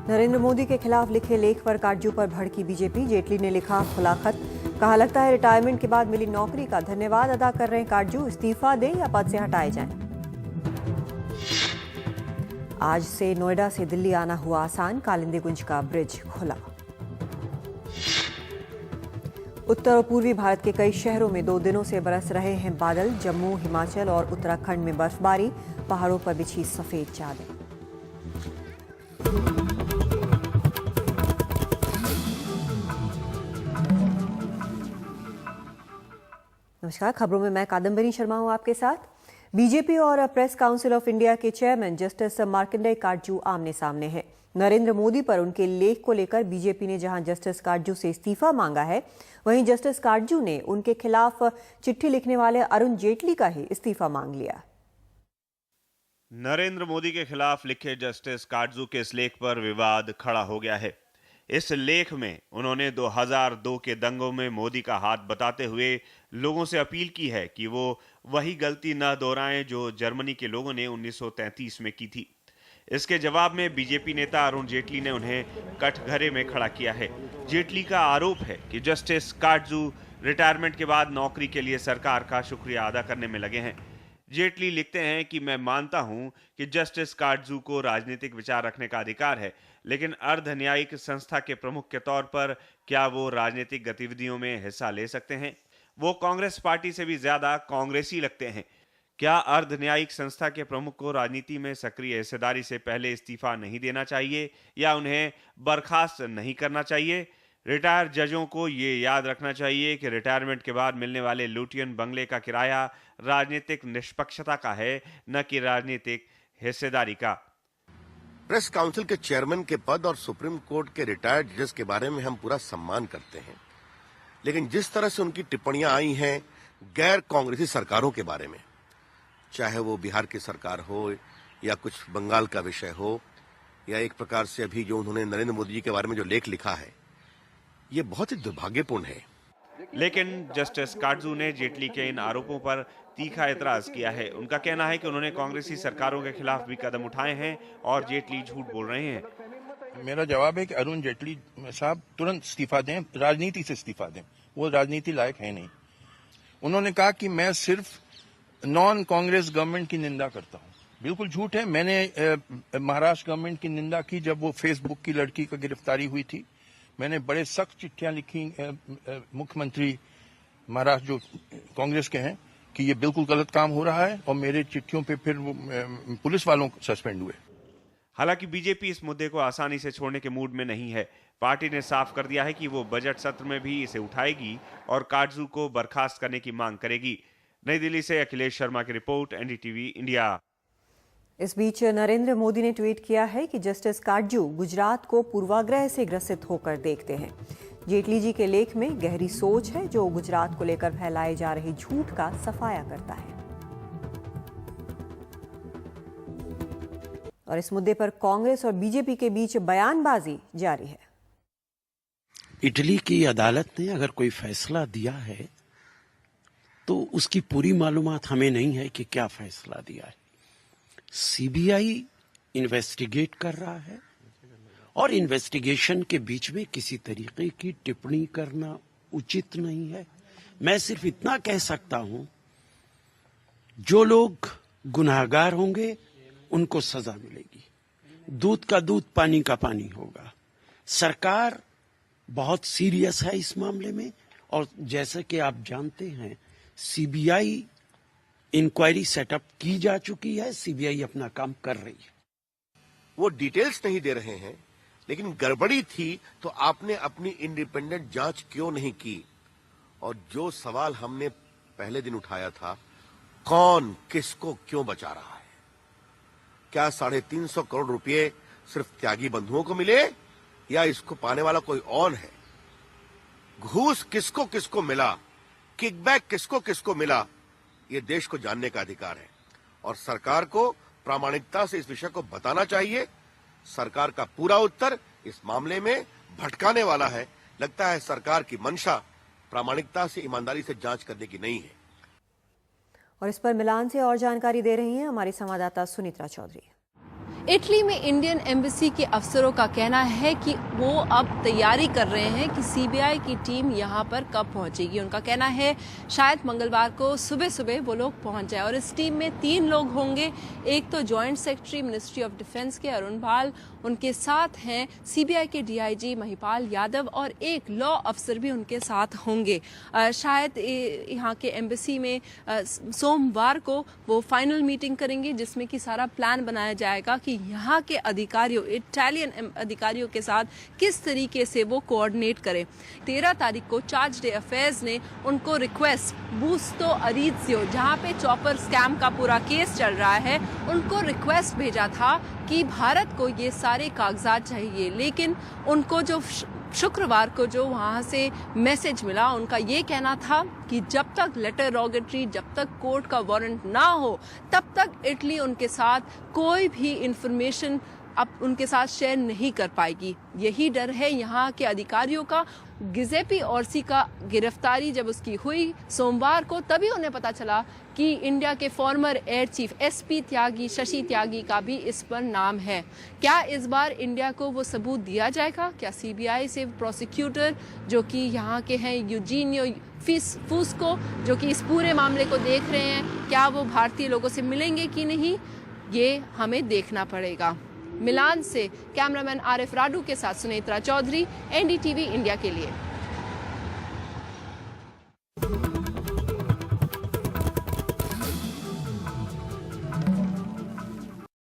नरेंद्र मोदी के खिलाफ लिखे लेख पर काटजू पर भड़की बीजेपी। जेटली ने लिखा खुला खत, कहा लगता है रिटायरमेंट के बाद मिली नौकरी का धन्यवाद अदा कर रहे हैं काटजू, इस्तीफा दें या पद से हटाए जाएं। आज से नोएडा से दिल्ली आना हुआ आसान, कालिंदीगुंज का ब्रिज खुला। उत्तर और पूर्वी भारत के कई शहरों में 2 दिनों से बरस रहे हैं बादल। जम्मू, हिमाचल और उत्तराखंड में बर्फबारी, पहाड़ों पर बिछी सफेद चादर। नमस्कार, खबरों में मैं कादम्बरी शर्मा हूं आपके साथ। बीजेपी और प्रेस काउंसिल ऑफ इंडिया के चेयरमैन जस्टिस मार्कंडेय काटजू आमने सामने हैं। नरेंद्र मोदी पर उनके लेख को लेकर बीजेपी ने जहां जस्टिस काटजू से इस्तीफा मांगा है, वहीं जस्टिस काटजू ने उनके खिलाफ चिट्ठी लिखने वाले अरुण जेटली का ही इस्तीफा मांग लिया। नरेंद्र मोदी के खिलाफ लिखे जस्टिस काटजू के इस लेख पर विवाद खड़ा हो गया है। इस लेख में उन्होंने 2002 के दंगों में मोदी का हाथ बताते हुए लोगों से अपील की है कि वो वही गलती न दोहराएं जो जर्मनी के लोगों ने 1933 में की थी। इसके जवाब में बीजेपी नेता अरुण जेटली ने उन्हें कटघरे में खड़ा किया है। जेटली का आरोप है कि जस्टिस काटजू रिटायरमेंट के बाद नौकरी के लिए सरकार का शुक्रिया अदा करने में लगे हैं। जेटली लिखते हैं कि मैं मानता हूं कि जस्टिस काटजू को राजनीतिक विचार रखने का अधिकार है, लेकिन अर्ध न्यायिक संस्था के प्रमुख के तौर पर क्या वो राजनीतिक गतिविधियों में हिस्सा ले सकते हैं? वो कांग्रेस पार्टी से भी ज्यादा कांग्रेसी लगते हैं। क्या अर्ध न्यायिक संस्था के प्रमुख को राजनीति में सक्रिय हिस्सेदारी से पहले इस्तीफा नहीं देना चाहिए या उन्हें बर्खास्त नहीं करना चाहिए? रिटायर जजों को ये याद रखना चाहिए कि रिटायरमेंट के बाद मिलने वाले लुटियन बंगले का किराया राजनीतिक निष्पक्षता का है, न कि राजनीतिक हिस्सेदारी का। प्रेस काउंसिल के चेयरमैन के पद और सुप्रीम कोर्ट के रिटायर्ड जज के बारे में हम पूरा सम्मान करते हैं, लेकिन जिस तरह से उनकी टिप्पणियां आई हैं गैर कांग्रेसी सरकारों के बारे में, चाहे वो बिहार की सरकार हो या कुछ बंगाल का विषय हो या एक प्रकार से अभी जो उन्होंने नरेंद्र मोदी जी के बारे में जो लेख लिखा है, ये बहुत ही दुर्भाग्यपूर्ण है। लेकिन जस्टिस काटजू ने जेटली के इन आरोपों पर तीखा एतराज किया है। उनका कहना है कि उन्होंने कांग्रेसी सरकारों के खिलाफ भी कदम उठाए हैं और जेटली झूठ बोल रहे हैं। मेरा जवाब है कि अरुण जेटली साहब तुरंत इस्तीफा दें, राजनीति से इस्तीफा दें, वो राजनीति लायक है नहीं। उन्होंने कहा कि मैं सिर्फ नॉन कांग्रेस गवर्नमेंट की निंदा करता हूं। बिल्कुल झूठ है। मैंने महाराष्ट्र गवर्नमेंट की निंदा की जब वो फेसबुक की लड़की की गिरफ्तारी हुई थी। मैंने बड़े सख्त चिट्ठियां लिखी मुख्यमंत्री महाराष्ट्र जो कांग्रेस के हैं कि ये बिल्कुल गलत काम हो रहा है, और मेरे चिट्ठियों पे फिर पुलिस वालों सस्पेंड हुए। हालांकि बीजेपी इस मुद्दे को आसानी से छोड़ने के मूड में नहीं है। पार्टी ने साफ कर दिया है कि वो बजट सत्र में भी इसे उठाएगी और काटजू को बर्खास्त करने की मांग करेगी। नई दिल्ली से अखिलेश शर्मा की रिपोर्ट, एनडीटीवी इंडिया। इस बीच नरेंद्र मोदी ने ट्वीट किया है कि जस्टिस काटजू गुजरात को पूर्वाग्रह से ग्रसित होकर देखते हैं। जेटली जी के लेख में गहरी सोच है जो गुजरात को लेकर फैलाए जा रहे झूठ का सफाया करता है। और इस मुद्दे पर कांग्रेस और बीजेपी के बीच बयानबाजी जारी है। इटली की अदालत ने अगर कोई फैसला दिया है तो उसकी पूरी मालूमात हमें नहीं है कि क्या फैसला दिया है। सीबीआई इन्वेस्टिगेट कर रहा है और इन्वेस्टिगेशन के बीच में किसी तरीके की टिप्पणी करना उचित नहीं है। मैं सिर्फ इतना कह सकता हूं, जो लोग गुनाहगार होंगे उनको सजा मिलेगी। दूध का दूध, पानी का पानी होगा। सरकार बहुत सीरियस है इस मामले में, और जैसे कि आप जानते हैं सीबीआई इंक्वायरी सेटअप की जा चुकी है। सीबीआई अपना काम कर रही है। वो डिटेल्स नहीं दे रहे हैं, लेकिन गड़बड़ी थी तो आपने अपनी इंडिपेंडेंट जांच क्यों नहीं की? और जो सवाल हमने पहले दिन उठाया था, कौन किसको क्यों बचा रहा है? क्या 350 करोड़ रुपए सिर्फ त्यागी बंधुओं को मिले या इसको पाने वाला कोई और है? घूस किसको किसको मिला, किकबैक किसको किसको मिला, ये देश को जानने का अधिकार है और सरकार को प्रामाणिकता से इस विषय को बताना चाहिए। सरकार का पूरा उत्तर इस मामले में भटकाने वाला है। लगता है सरकार की मंशा प्रामाणिकता से, ईमानदारी से जांच करने की नहीं है। और इस पर मिलान से और जानकारी दे रही हैं हमारी संवाददाता सुनीता चौधरी। इटली में इंडियन एम्बेसी के अफसरों का कहना है कि वो अब तैयारी कर रहे हैं कि सीबीआई की टीम यहाँ पर कब पहुँचेगी। उनका कहना है शायद मंगलवार को सुबह सुबह वो लोग पहुँच जाए और इस टीम में 3 लोग होंगे। एक तो joint secretary ministry of defence के अरुण बाल, उनके साथ हैं सीबीआई के डीआईजी महिपाल यादव और एक लॉ अफसर भी उनके साथ होंगे। शायद यहाँ के एम्बेसी में सोमवार को वो फाइनल मीटिंग करेंगे जिसमें कि सारा प्लान बनाया जाएगा कि यहाँ के अधिकारियों, इटालियन अधिकारियों के साथ किस तरीके से वो कोऑर्डिनेट करें। 13 तारीख को चार्ज डे अफेयर्स ने उनको रिक्वेस्ट बूस्तो अरीजियो, जहाँ पे चॉपर स्कैम का पूरा केस चल रहा है, उनको रिक्वेस्ट भेजा था कि भारत को ये सारे कागजात चाहिए। लेकिन उनको जो शुक्रवार को जो वहाँ से मैसेज मिला, उनका ये कहना था कि जब तक लेटर रोगेटरी, जब तक कोर्ट का वारंट ना हो, तब तक इटली उनके साथ कोई भी इंफॉर्मेशन अब उनके साथ शेयर नहीं कर पाएगी। यही डर है यहाँ के अधिकारियों का। गिजेपी ऑर्सी का गिरफ्तारी जब उसकी हुई सोमवार को, तभी उन्हें पता चला कि इंडिया के फॉर्मर एयर चीफ एसपी त्यागी, शशि त्यागी का भी इस पर नाम है। क्या इस बार इंडिया को वो सबूत दिया जाएगा? क्या सीबीआई से प्रोसिक्यूटर जो कि यहाँ के हैं यूजीनियो फूस्को, जो कि इस पूरे मामले को देख रहे हैं, क्या वो भारतीय लोगों से मिलेंगे कि नहीं, ये हमें देखना पड़ेगा। मिलान से कैमरामैन आरिफ राडू के साथ सुनेत्रा चौधरी, एनडीटीवी इंडिया के लिए।